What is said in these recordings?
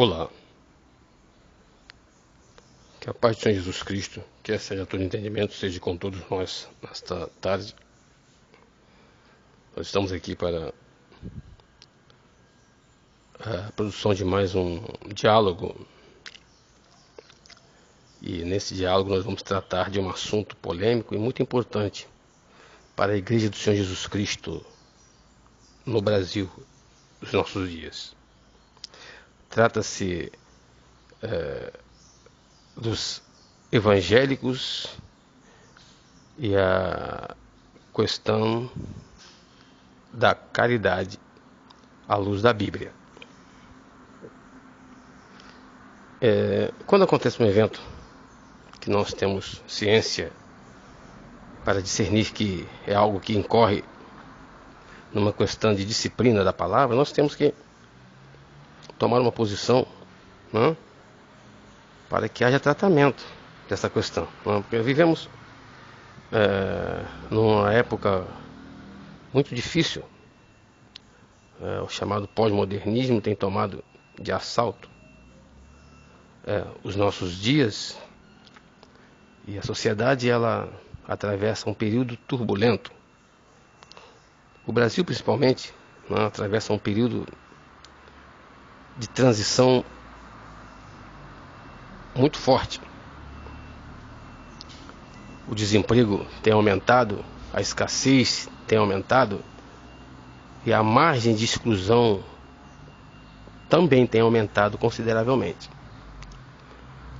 Olá, que a paz do Senhor Jesus Cristo, que essa seja todo entendimento, seja com todos nós nesta tarde. Nós estamos aqui para a produção de mais um diálogo, e nesse diálogo nós vamos tratar de um assunto polêmico e muito importante para a Igreja do Senhor Jesus Cristo no Brasil dos nossos dias. Trata-se dos evangélicos e a questão da caridade à luz da Bíblia. Quando acontece um evento que nós temos ciência para discernir que é algo que incorre numa questão de disciplina da palavra, nós temos que tomar uma posição, né, para que haja tratamento dessa questão, né? Porque vivemos numa época muito difícil. O chamado pós-modernismo tem tomado de assalto os nossos dias, e a sociedade ela atravessa um período turbulento. O Brasil principalmente, né, atravessa um período de transição muito forte. O desemprego tem aumentado, a escassez tem aumentado e a margem de exclusão também tem aumentado consideravelmente.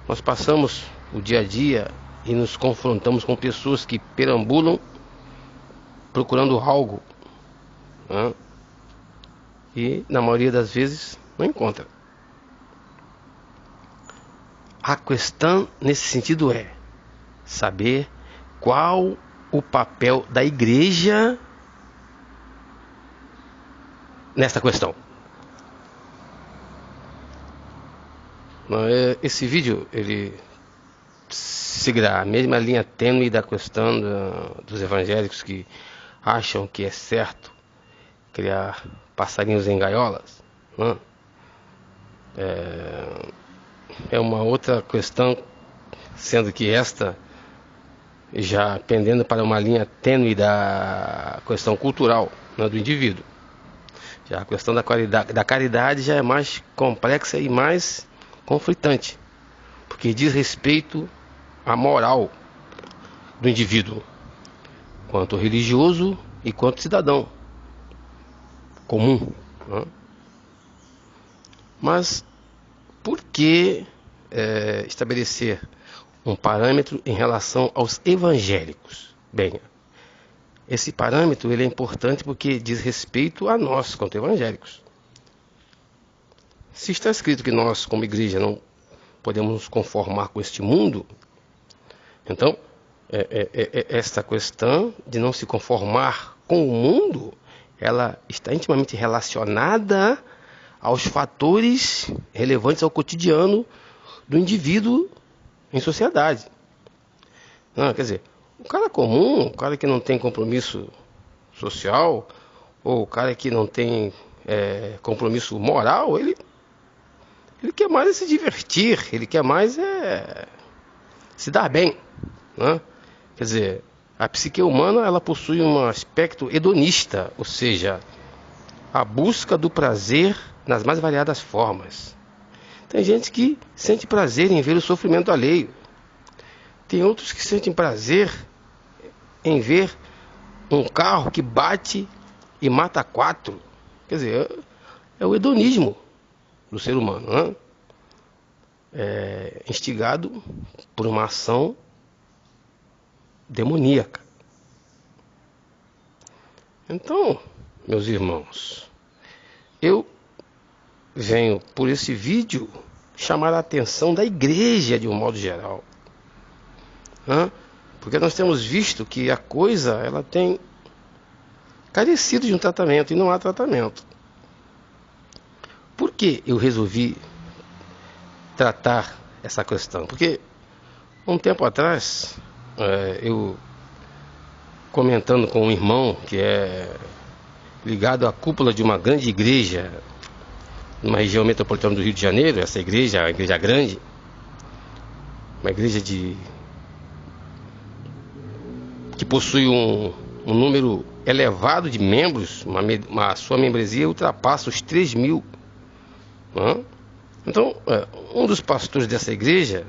Nós passamos o dia a dia e nos confrontamos com pessoas que perambulam procurando algo, né? E na maioria das vezes não encontra. A questão nesse sentido é saber qual o papel da igreja nessa questão. Esse vídeo ele seguirá a mesma linha tênue da questão dos evangélicos que acham que é certo criar passarinhos em gaiolas, né? É uma outra questão, sendo que esta já pendendo para uma linha tênue da questão cultural, né, do indivíduo. Já a questão da caridade já é mais complexa e mais conflitante, porque diz respeito à moral do indivíduo, quanto religioso e quanto cidadão comum, né? Mas por que estabelecer um parâmetro em relação aos evangélicos? Bem, esse parâmetro ele é importante porque diz respeito a nós, quanto evangélicos. Se está escrito que nós, como igreja, não podemos nos conformar com este mundo, então, esta questão de não se conformar com o mundo, ela está intimamente relacionada aos fatores relevantes ao cotidiano do indivíduo em sociedade. Quer dizer, o cara comum, o cara que não tem compromisso social, ou o cara que não tem compromisso moral, ele quer mais se divertir, ele quer mais se dar bem, né? Quer dizer, a psique humana ela possui um aspecto hedonista, ou seja, a busca do prazer nas mais variadas formas. Tem gente que sente prazer em ver o sofrimento alheio. Tem outros que sentem prazer em ver um carro que bate e mata 4. Quer dizer, é o hedonismo do ser humano, né? Instigado por uma ação demoníaca. Então, meus irmãos, eu venho por esse vídeo chamar a atenção da igreja de um modo geral, né? Porque nós temos visto que a coisa ela tem carecido de um tratamento e não há tratamento. Por que eu resolvi tratar essa questão? Porque um tempo atrás, eu comentando com um irmão que é ligado à cúpula de uma grande igreja numa região metropolitana do Rio de Janeiro. Essa igreja é uma igreja grande, uma igreja que possui um número elevado de membros, sua membresia ultrapassa os 3.000. Então, um dos pastores dessa igreja,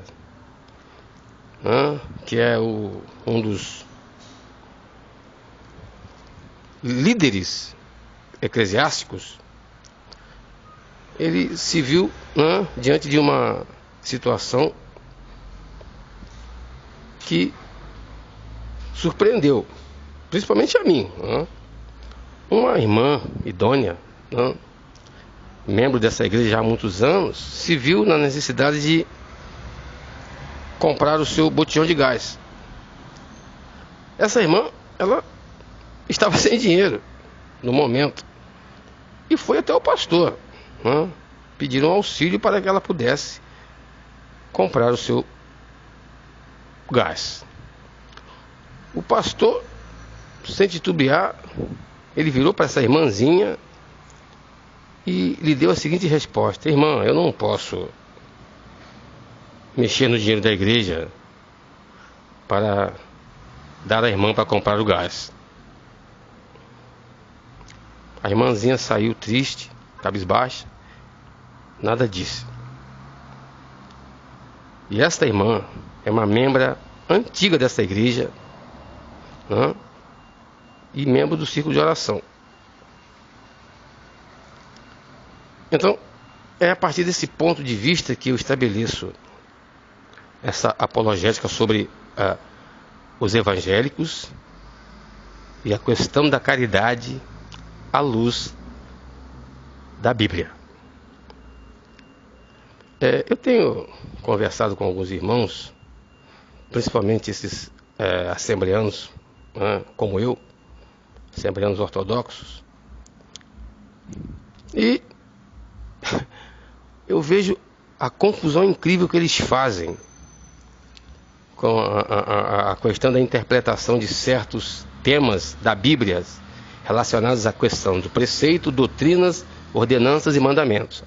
que é um dos líderes eclesiásticos, ele se viu diante de uma situação que surpreendeu, principalmente a mim. Uma irmã idônea, membro dessa igreja já há muitos anos, se viu na necessidade de comprar o seu botijão de gás. Essa irmã, ela estava sem dinheiro no momento e foi até o pastor, pediram auxílio para que ela pudesse comprar o seu gás. O pastor, sem titubear, ele virou para essa irmãzinha e lhe deu a seguinte resposta: irmã, eu não posso mexer no dinheiro da igreja para dar à irmã para comprar o gás. A irmãzinha saiu triste, cabisbaixa, nada disse. E esta irmã é uma membra antiga dessa igreja, e membro do círculo de oração. Então, é a partir desse ponto de vista que eu estabeleço essa apologética sobre os evangélicos e a questão da caridade à luz da Bíblia. Eu tenho conversado com alguns irmãos, principalmente esses assembleanos, como eu, assembleanos ortodoxos, e eu vejo a confusão incrível que eles fazem com a questão da interpretação de certos temas da Bíblia relacionados à questão do preceito, doutrinas, ordenanças e mandamentos.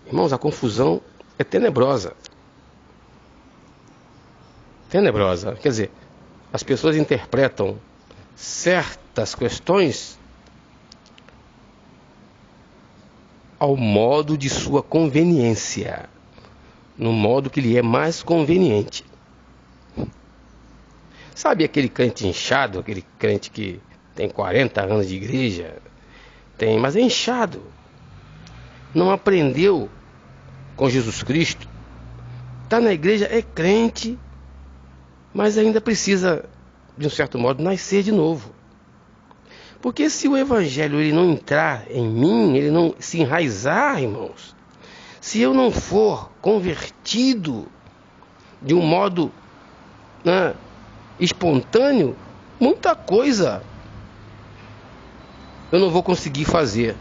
Irmãos, a confusão é tenebrosa. Tenebrosa. Quer dizer, as pessoas interpretam certas questões ao modo de sua conveniência, no modo que lhe é mais conveniente. Sabe aquele inchado, aquele crente que tem 40 anos de igreja, mas é inchado, não aprendeu com Jesus Cristo, está na igreja, é crente, mas ainda precisa, de um certo modo, nascer de novo. Porque se o evangelho ele não entrar em mim, ele não se enraizar, irmãos, se eu não for convertido de um modo espontâneo, muita coisa eu não vou conseguir fazer,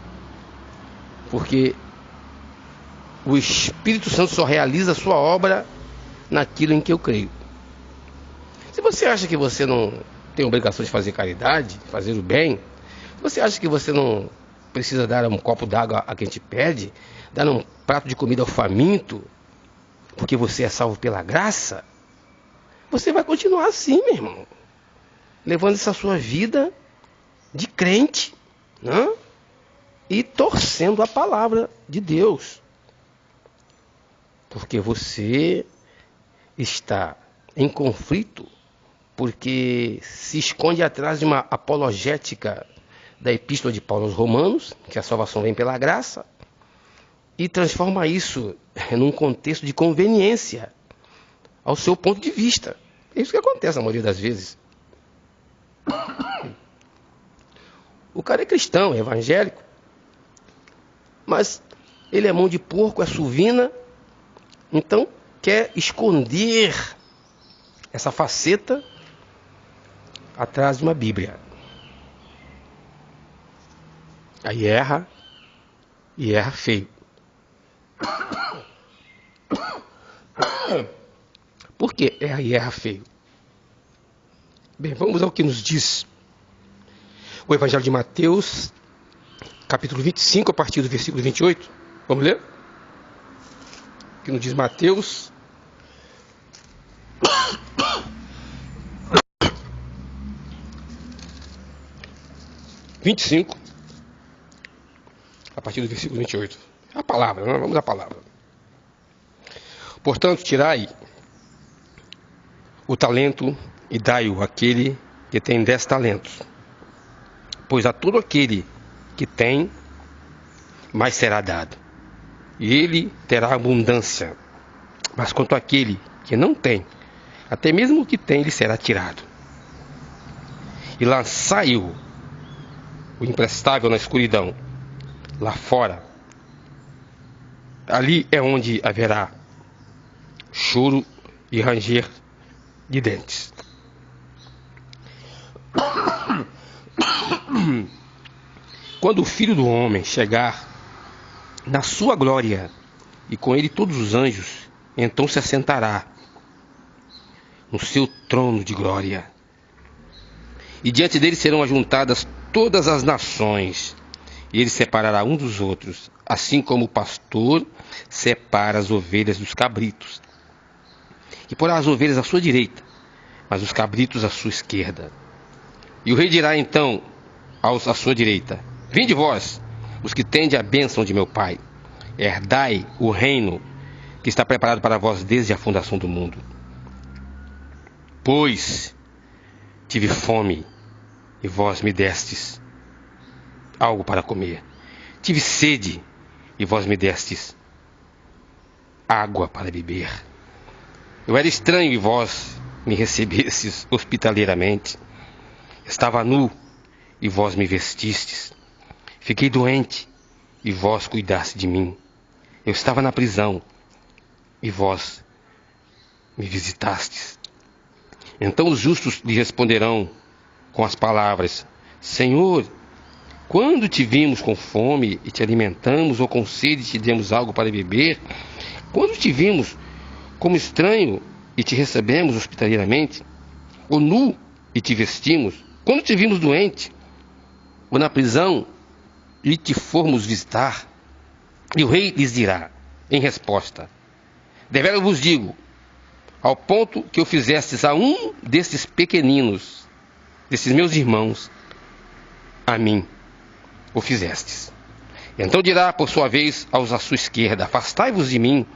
porque o Espírito Santo só realiza a sua obra naquilo em que eu creio. Se você acha que você não tem obrigação de fazer caridade, fazer o bem, se você acha que você não precisa dar um copo d'água a quem te pede, dar um prato de comida ao faminto, porque você é salvo pela graça, você vai continuar assim, meu irmão, levando essa sua vida de crente, e torcendo a palavra de Deus, porque você está em conflito, porque se esconde atrás de uma apologética da Epístola de Paulo aos Romanos, que a salvação vem pela graça, e transforma isso num contexto de conveniência ao seu ponto de vista. É isso que acontece na maioria das vezes. O cara é cristão, é evangélico, mas ele é mão de porco, é suvina, então quer esconder essa faceta atrás de uma Bíblia. Aí erra, e erra feio. Por que erra e erra feio? Bem, vamos ao que nos diz o Evangelho de Mateus, capítulo 25, a partir do versículo 28. Vamos ler? Que nos diz Mateus 25, a partir do versículo 28. A palavra, né? Vamos à palavra. Portanto, tirai o talento e dai-o àquele que tem 10 talentos. Pois a todo aquele que tem, mais será dado, e ele terá abundância. Mas quanto àquele que não tem, até mesmo o que tem lhe será tirado. E lançai-o, o imprestável, na escuridão, lá fora. Ali é onde haverá choro e ranger de dentes. Quando o Filho do Homem chegar na sua glória, e com ele todos os anjos, então se assentará no seu trono de glória. E diante dele serão ajuntadas todas as nações, e ele separará uns dos outros, assim como o pastor separa as ovelhas dos cabritos. E porá as ovelhas à sua direita, mas os cabritos à sua esquerda. E o rei dirá então à sua direita: vinde vós, os que tende a bênção de meu Pai, herdai o reino que está preparado para vós desde a fundação do mundo. Pois tive fome, e vós me destes algo para comer. Tive sede, e vós me destes água para beber. Eu era estranho, e vós me recebestes hospitaleiramente. Estava nu, e vós me vestistes. Fiquei doente, e vós cuidaste de mim. Eu estava na prisão, e vós me visitastes. Então os justos lhe responderão com as palavras: Senhor, quando te vimos com fome e te alimentamos, ou com sede e te demos algo para beber? Quando te vimos como estranho e te recebemos hospitaleiramente? Ou nu e te vestimos? Quando te vimos doente ou na prisão e te formos visitar? E o rei lhes dirá em resposta: deveras vos digo, ao ponto que o fizestes a um destes pequeninos, desses meus irmãos, a mim o fizestes. Então dirá por sua vez aos à sua esquerda: afastai-vos de mim,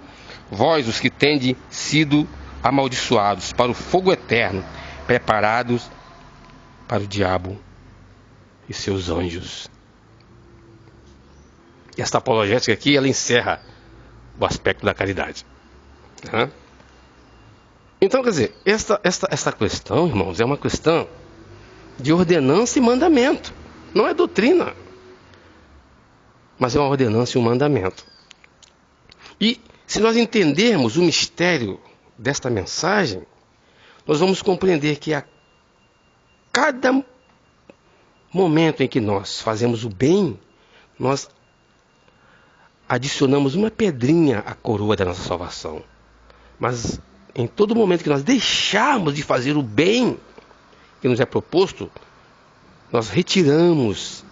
vós os que tendes sido amaldiçoados, para o fogo eterno, preparados para o diabo e seus anjos. Esta apologética aqui, ela encerra o aspecto da caridade. Então, quer dizer, esta questão, irmãos, é uma questão de ordenança e mandamento. Não é doutrina, mas é uma ordenança e um mandamento. E se nós entendermos o mistério desta mensagem, nós vamos compreender que a cada momento em que nós fazemos o bem, nós adicionamos uma pedrinha à coroa da nossa salvação. Mas em todo momento que nós deixarmos de fazer o bem que nos é proposto, nós retiramos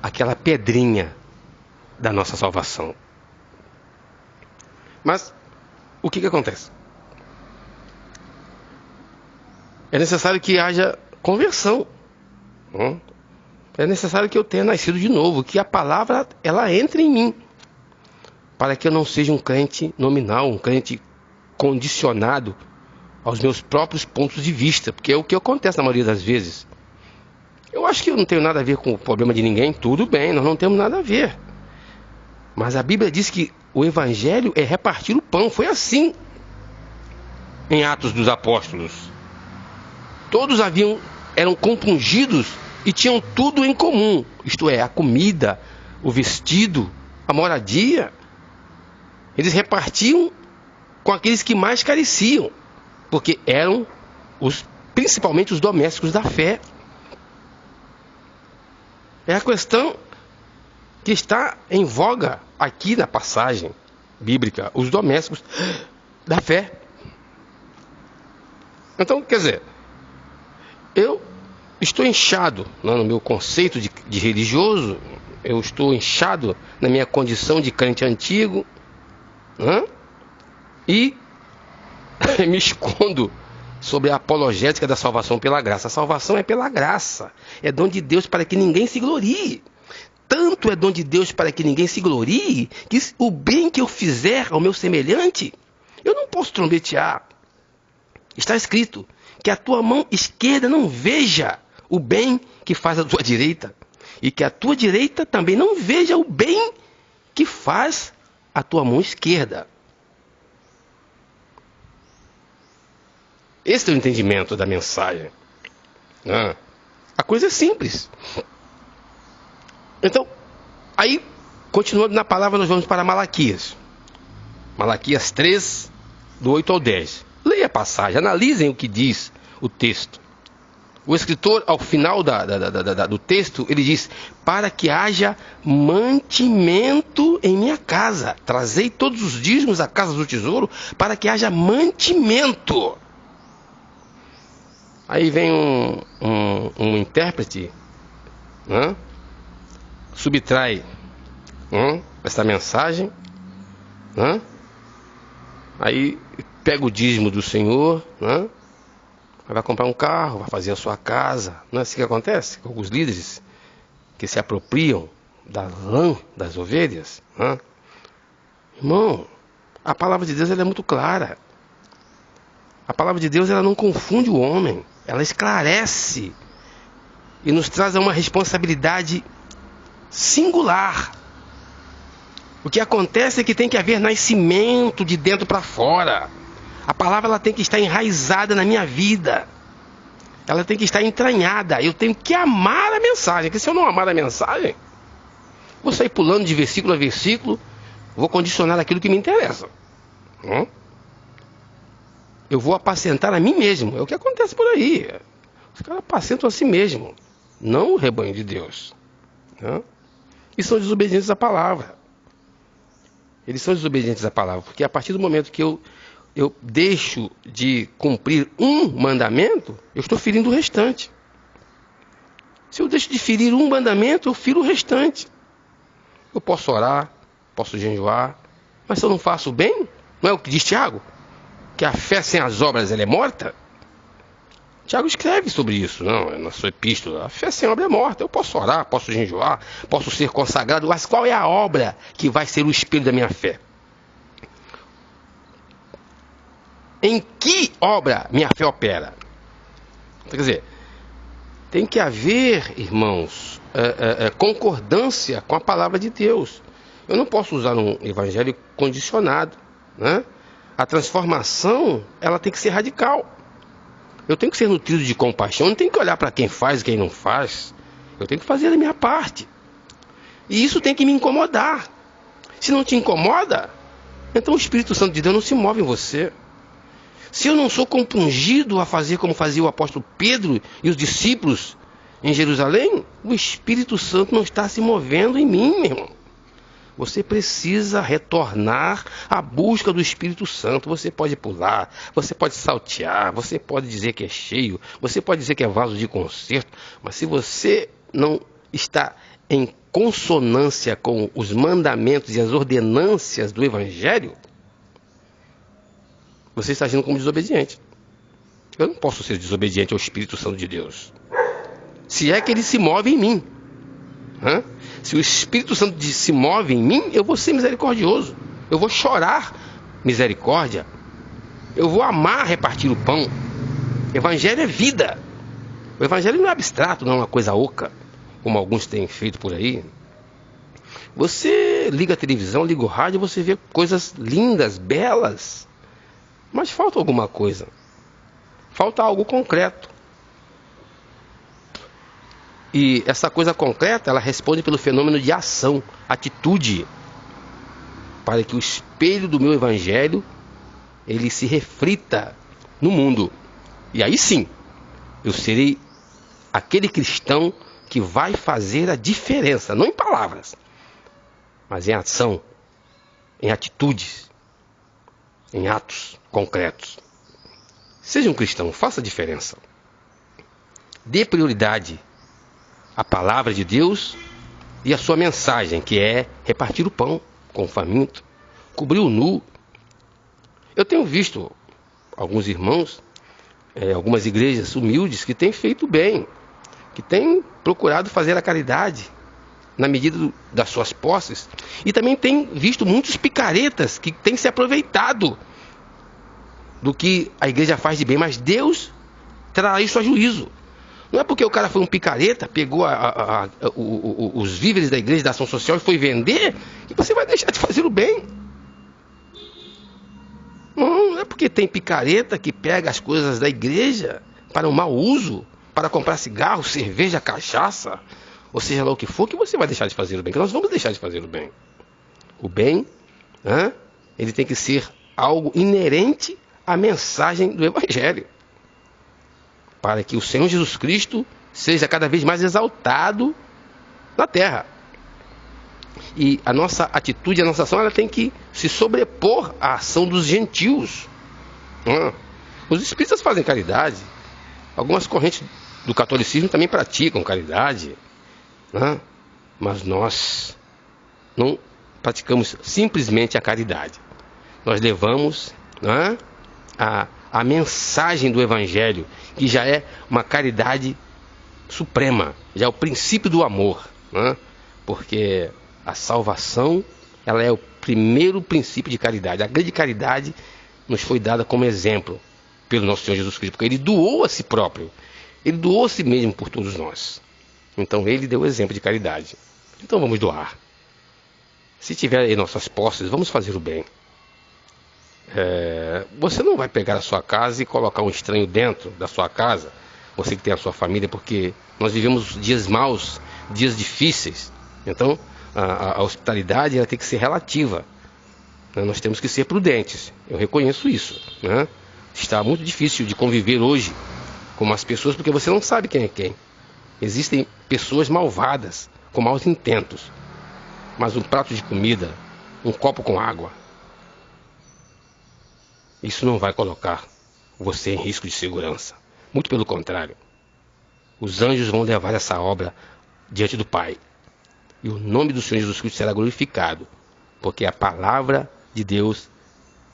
aquela pedrinha da nossa salvação. Mas o que acontece? É necessário que haja conversão. É necessário que eu tenha nascido de novo, que a palavra ela entre em mim, para que eu não seja um crente nominal, um crente condicionado aos meus próprios pontos de vista, porque é o que acontece na maioria das vezes. Eu acho que eu não tenho nada a ver com o problema de ninguém, tudo bem, nós não temos nada a ver. Mas a Bíblia diz que o evangelho é repartir o pão. Foi assim em Atos dos Apóstolos. Todos eram compungidos e tinham tudo em comum, isto é, a comida, o vestido, a moradia. Eles repartiam com aqueles que mais careciam, porque eram principalmente os domésticos da fé. É a questão que está em voga aqui na passagem bíblica, os domésticos da fé. Então, quer dizer, eu estou inchado, né, no meu conceito de religioso, eu estou inchado na minha condição de crente antigo, né, e me escondo sobre a apologética da salvação pela graça. A salvação é pela graça, é dom de Deus para que ninguém se glorie. Tanto é dom de Deus para que ninguém se glorie, que o bem que eu fizer ao meu semelhante, eu não posso trombetear. Está escrito que a tua mão esquerda não veja o bem que faz a tua direita, e que a tua direita também não veja o bem que faz a tua mão esquerda. Esse é o entendimento da mensagem. A coisa é simples. Então, aí, continuando na palavra, nós vamos para Malaquias. Malaquias 3, do 8 ao 10. Leia a passagem, analisem o que diz o texto. O escritor, ao final do texto, ele diz: para que haja mantimento em minha casa. Trazei todos os dízimos à casa do tesouro, para que haja mantimento. Aí vem um intérprete, né? Subtrai essa mensagem, né? Aí pega o dízimo do Senhor, né? Vai comprar um carro, vai fazer a sua casa. Não é assim que acontece com alguns líderes que se apropriam da lã das ovelhas, né? Irmão, a palavra de Deus ela é muito clara. A palavra de Deus ela não confunde o homem, ela esclarece e nos traz uma responsabilidade singular. O que acontece é que tem que haver nascimento de dentro para fora. A palavra ela tem que estar enraizada na minha vida. Ela tem que estar entranhada. Eu tenho que amar a mensagem. Porque se eu não amar a mensagem, vou sair pulando de versículo a versículo, vou condicionar aquilo que me interessa. Eu vou apacentar a mim mesmo. É o que acontece por aí. Os caras apacentam a si mesmo, não o rebanho de Deus. E são desobedientes à palavra. Eles são desobedientes à palavra, porque a partir do momento que eu deixo de cumprir um mandamento, eu estou ferindo o restante. Se eu deixo de ferir um mandamento, eu firo o restante. Eu posso orar, posso jejuar, mas se eu não faço o bem, não é o que diz Tiago? Que a fé sem as obras ela é morta? Tiago escreve sobre isso, não, na sua epístola. A fé sem obra é morta. Eu posso orar, posso jejuar, posso ser consagrado, mas qual é a obra que vai ser o espelho da minha fé? Em que obra minha fé opera? Quer dizer, tem que haver, irmãos, concordância com a palavra de Deus. Eu não posso usar um evangelho condicionado, né? A transformação, ela tem que ser radical. Eu tenho que ser nutrido de compaixão, eu não tenho que olhar para quem faz e quem não faz. Eu tenho que fazer a minha parte. E isso tem que me incomodar. Se não te incomoda, então o Espírito Santo de Deus não se move em você. Se eu não sou compungido a fazer como fazia o apóstolo Pedro e os discípulos em Jerusalém, o Espírito Santo não está se movendo em mim, meu irmão. Você precisa retornar à busca do Espírito Santo. Você pode pular, você pode saltear, você pode dizer que é cheio, você pode dizer que é vaso de concerto, mas se você não está em consonância com os mandamentos e as ordenâncias do Evangelho, você está agindo como desobediente. Eu não posso ser desobediente ao Espírito Santo de Deus, se é que ele se move em mim. Se o Espírito Santo se move em mim, eu vou ser misericordioso. Eu vou chorar misericórdia. Eu vou amar repartir o pão. Evangelho é vida. O Evangelho não é abstrato, não é uma coisa oca, como alguns têm feito por aí. Você liga a televisão, liga o rádio, você vê coisas lindas, belas. Mas falta alguma coisa. Falta algo concreto. E essa coisa concreta, ela responde pelo fenômeno de ação, atitude, para que o espelho do meu evangelho, ele se reflita no mundo. E aí sim, eu serei aquele cristão que vai fazer a diferença, não em palavras, mas em ação, em atitudes, em atos concretos. Seja um cristão, faça a diferença. dê prioridade à palavra de Deus e à sua mensagem, que é repartir o pão com o faminto, cobrir o nu. Eu tenho visto alguns irmãos, algumas igrejas humildes que têm feito bem, que têm procurado fazer a caridade na medida das suas posses, e também tem visto muitos picaretas que têm se aproveitado do que a igreja faz de bem, mas Deus trará isso a juízo. Não é porque o cara foi um picareta, pegou os víveres da igreja, da ação social e foi vender, que você vai deixar de fazer o bem. Não é porque tem picareta que pega as coisas da igreja para um mau uso, para comprar cigarro, cerveja, cachaça, ou seja lá o que for, que você vai deixar de fazer o bem, que nós vamos deixar de fazer o bem. O bem, ele tem que ser algo inerente à mensagem do Evangelho, para que o Senhor Jesus Cristo seja cada vez mais exaltado na terra. E a nossa atitude, a nossa ação, ela tem que se sobrepor à ação dos gentios. Os espíritas fazem caridade. Algumas correntes do catolicismo também praticam caridade. Mas nós não praticamos simplesmente a caridade. Nós levamos a mensagem do Evangelho, que já é uma caridade suprema, já é o princípio do amor, porque a salvação, ela é o primeiro princípio de caridade. A grande caridade nos foi dada como exemplo pelo nosso Senhor Jesus Cristo, porque Ele doou a si próprio, Ele doou a si mesmo por todos nós. Então Ele deu o exemplo de caridade. Então vamos doar. Se tiver em nossas posses, vamos fazer o bem. Você não vai pegar a sua casa e colocar um estranho dentro da sua casa, você que tem a sua família, porque nós vivemos dias maus, dias difíceis. Então a hospitalidade, ela tem que ser relativa, nós temos que ser prudentes. Eu reconheço isso, Está muito difícil de conviver hoje com as pessoas, porque você não sabe quem é quem. Existem pessoas malvadas, com maus intentos, mas um prato de comida, um copo com água, isso não vai colocar você em risco de segurança. Muito pelo contrário. Os anjos vão levar essa obra diante do Pai. E o nome do Senhor Jesus Cristo será glorificado. Porque a palavra de Deus,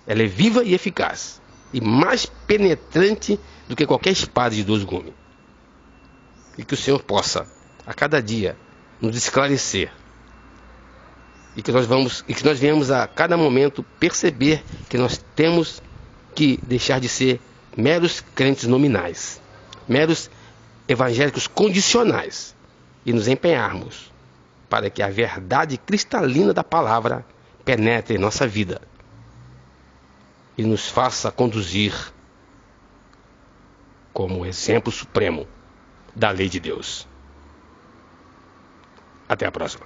ela é viva e eficaz. E mais penetrante do que qualquer espada de 2 gumes. E que o Senhor possa, a cada dia, nos esclarecer. E que nós venhamos a cada momento perceber que nós temos que deixar de ser meros crentes nominais, meros evangélicos condicionais, e nos empenharmos para que a verdade cristalina da palavra penetre em nossa vida e nos faça conduzir como exemplo supremo da lei de Deus. Até a próxima.